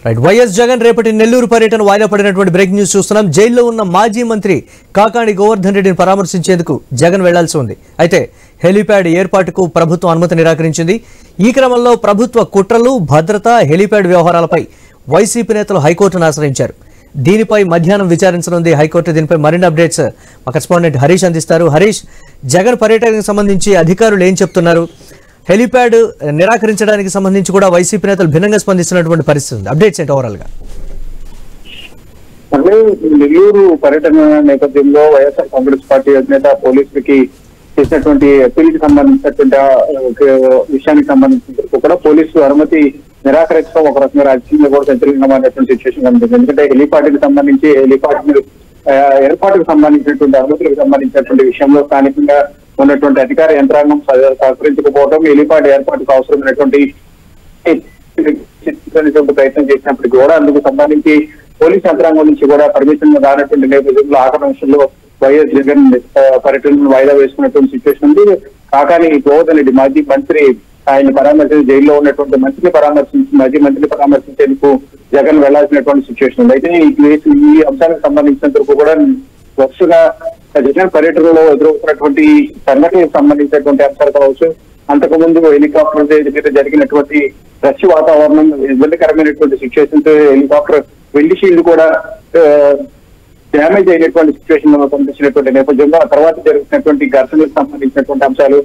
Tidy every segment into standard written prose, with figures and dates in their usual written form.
Right. YS Jagan రేపటి నెల్లూరు పర్యటన వాయిదా పడినటువంటి బ్రేకింగ్ న్యూస్ చూస్తున్నాం. జైల్లో ఉన్న మాజీ మంత్రి కాకాణి గోవర్ధన్ రెడ్డిని పరామర్శించేందుకు జగన్ వెళ్లాల్సి ఉంది. అయితే హెలీప్యాడ్ ఏర్పాటుకు ప్రభుత్వం అనుమతి నిరాకరించింది. ఈ క్రమంలో ప్రభుత్వ కుట్రలు, భద్రత, హెలీప్యాడ్ వ్యవహారాలపై వైసీపీ నేతలు హైకోర్టును ఆశ్రయించారు. దీనిపై మధ్యాహ్నం విచారించనుంది హైకోర్టు. దీనిపై మరిన్ని అప్డేట్స్ మా కరెస్పాండెంట్ హరీష్ అందిస్తారు. హరీష్, జగన్ పర్యటనకు సంబంధించి అధికారులు ఏం చెప్తున్నారు? హెలీప్యాడ్ నిరాకరించడానికి సంబంధించి కూడా వైసీపీ నేతలు భిన్నంగా స్పందిస్తున్నటువంటి పరిస్థితి ఉంది. అప్డేట్స్ ఏంటి ఓవరాల్ గా? నెల్లూరు పర్యటన నేపథ్యంలో వైఎస్ఆర్ కాంగ్రెస్ పార్టీ అధినేత పోలీసులకి చేసినటువంటి అప్పీల్కి సంబంధించినటువంటి విషయానికి సంబంధించినందుకు కూడా పోలీసులు అనుమతి నిరాకరించడం ఒక రకంగా రాజకీయంగా కూడా సంచలనంగా మారినటువంటి సిచ్యువేషన్ కనిపిస్తుంది. ఎందుకంటే హెలీప్యాడ్కి సంబంధించి హెలీప్యాడ్ ఏర్పాటుకు సంబంధించినటువంటి అనుమతులకు సంబంధించినటువంటి విషయంలో స్థానికంగా ఉన్నటువంటి అధికార యంత్రాంగం సహకరించకపోవడం, హెలీప్యాడ్ ఏర్పాటుకు అవసరమైనటువంటి ప్రయత్నం చేసినప్పటికీ కూడా అందుకు సంబంధించి పోలీస్ యంత్రాంగం నుంచి కూడా పర్మిషన్ రానటువంటి నేపథ్యంలో ఆఖరి నిమిషంలో వైఎస్ జగన్ పర్యటనను వాయిదా వేసుకున్నటువంటి సిచ్యువేషన్ ఉంది. కాకాని గోవర్ధన్ రెడ్డి మాజీ మంత్రి ఆయన పరామర్శించి జైల్లో ఉన్నటువంటి మాజీ మంత్రిని పరామర్శించేందుకు జగన్ వెళ్లాల్సినటువంటి సిచ్యువేషన్ ఉంది. అయితే ఈ అంశానికి సంబంధించినంత వరకు కూడా వరుసగా జగన్ పర్యటనలో ఎదురవుతున్నటువంటి సంఘటనలకు సంబంధించినటువంటి అంశాలు కావచ్చు, అంతకు ముందు హెలికాప్టర్ మీద జరిగినటువంటి రష్ వాతావరణం, ఇబ్బందికరమైనటువంటి సిచ్యువేషన్స్, హెలికాప్టర్ వెండి షీల్డ్ కూడా డ్యామేజ్ అయినటువంటి సిచ్యువేషన్ కనిపించినటువంటి నేపథ్యంలో ఆ తర్వాత జరుగుతున్నటువంటి ఘర్షణలకు సంబంధించినటువంటి అంశాలు,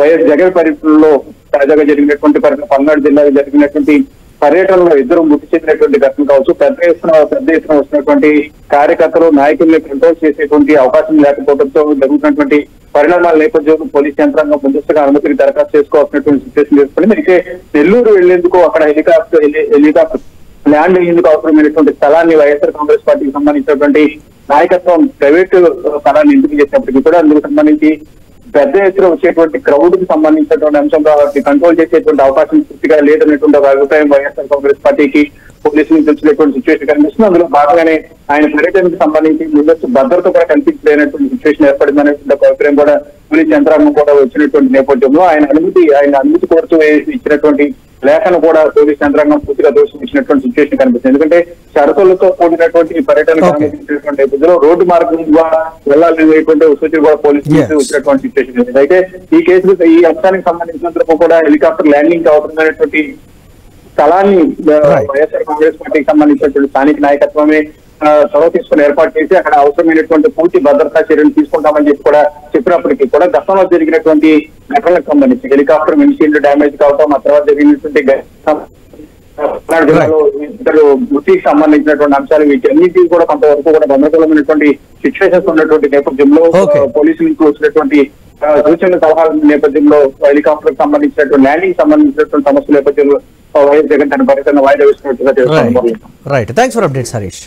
వైఎస్ జగన్ పర్యటనలో తాజాగా జరిగినటువంటి పల్నాడు జిల్లాలో జరిగినటువంటి పర్యటనలో ఇద్దరు మృతి చెందినటువంటి ఘటన కావచ్చు, పెద్ద ఎత్తున వస్తున్నటువంటి కార్యకర్తలు, నాయకుల్ని కంట్రోల్ చేసేటువంటి అవకాశం లేకపోవడంతో జరుగుతున్నటువంటి పరిణామాల నేపథ్యంలో పోలీస్ యంత్రాంగం ముందస్తుగా అనుమతికి దరఖాస్తు చేసుకోవాల్సినటువంటి సిచ్యువేషన్ ఏర్పడింది. అయితే నెల్లూరు వెళ్లేందుకు అక్కడ హెలికాప్టర్ ల్యాండ్ అయ్యేందుకు అవసరమైనటువంటి స్థలాన్ని వైఎస్ఆర్ కాంగ్రెస్ పార్టీకి సంబంధించినటువంటి నాయకత్వం ప్రైవేటు స్థలాన్ని ఎంపిక చేసినప్పటికీ కూడా అందుకు సంబంధించి పెద్ద ఎత్తున వచ్చేటువంటి క్రౌడ్ కి సంబంధించినటువంటి అంశం కాబట్టి కంట్రోల్ చేసేటువంటి అవకాశం పూర్తిగా లేదనేటువంటి ఒక అభిప్రాయం వైఎస్ఆర్ కాంగ్రెస్ పార్టీకి పోలీసు నుంచి వచ్చినటువంటి సిచ్యువేషన్ కనిపిస్తుంది. అందులో భాగంగానే ఆయన పర్యటనకు సంబంధించి ముందస్తు భద్రత కూడా కల్పించలేనటువంటి సిచ్యువేషన్ ఏర్పడిందనేటువంటి ఒక అభిప్రాయం కూడా పోలీస్ యంత్రాంగం కూడా వచ్చినటువంటి నేపథ్యంలో ఆయన అనుమతి కోరుతూ ఇచ్చినటువంటి లేఖను కూడా పోలీస్ యంత్రాంగం పూర్తిగా దోషించినటువంటి సిచ్యువేషన్ కనిపిస్తుంది. ఎందుకంటే షరతులతో కూడినటువంటి పర్యటనకు సంబంధించినటువంటి ఇద్దరు రోడ్డు మార్గం ద్వారా వెళ్లాలనేటువంటి సూచన కూడా పోలీసులు వచ్చినటువంటి సిచ్యువేషన్ ఉంది. అయితే ఈ అంశానికి సంబంధించినందుకు కూడా హెలికాప్టర్ ల్యాండింగ్ అవసరమైనటువంటి స్థలాన్ని వైఎస్ఆర్ కాంగ్రెస్ పార్టీకి సంబంధించినటువంటి స్థానిక నాయకత్వమే చొరవ తీసుకుని ఏర్పాటు చేసి అక్కడ అవసరమైనటువంటి పూర్తి భద్రతా చర్యలు తీసుకుంటామని చెప్పి కూడా చెప్పినప్పటికీ కూడా గతంలో జరిగినటువంటి ఘటనలకు సంబంధించి హెలికాప్టర్ విండ్షీల్డ్ డ్యామేజ్ కావడం, ఆ తర్వాత జరిగినటువంటి జిల్లాలో ఇద్దరు మృతికి సంబంధించినటువంటి అంశాలు వీటన్నిటి కూడా కొంతవరకు కూడా గందరగోళమైనటువంటి సిచ్యువేషన్స్ ఉన్నటువంటి నేపథ్యంలో పోలీసుల నుంచి వచ్చినటువంటి సూచనల సలహాల నేపథ్యంలో హెలికాప్టర్ సంబంధించినటువంటి ల్యాండింగ్ సంబంధించినటువంటి సమస్యల నేపథ్యంలో వైఎస్ జగన్ తన పర్యటన వాయిదా వేసినట్టుగా తెలుస్తుంది. Right, thanks for updates Harish.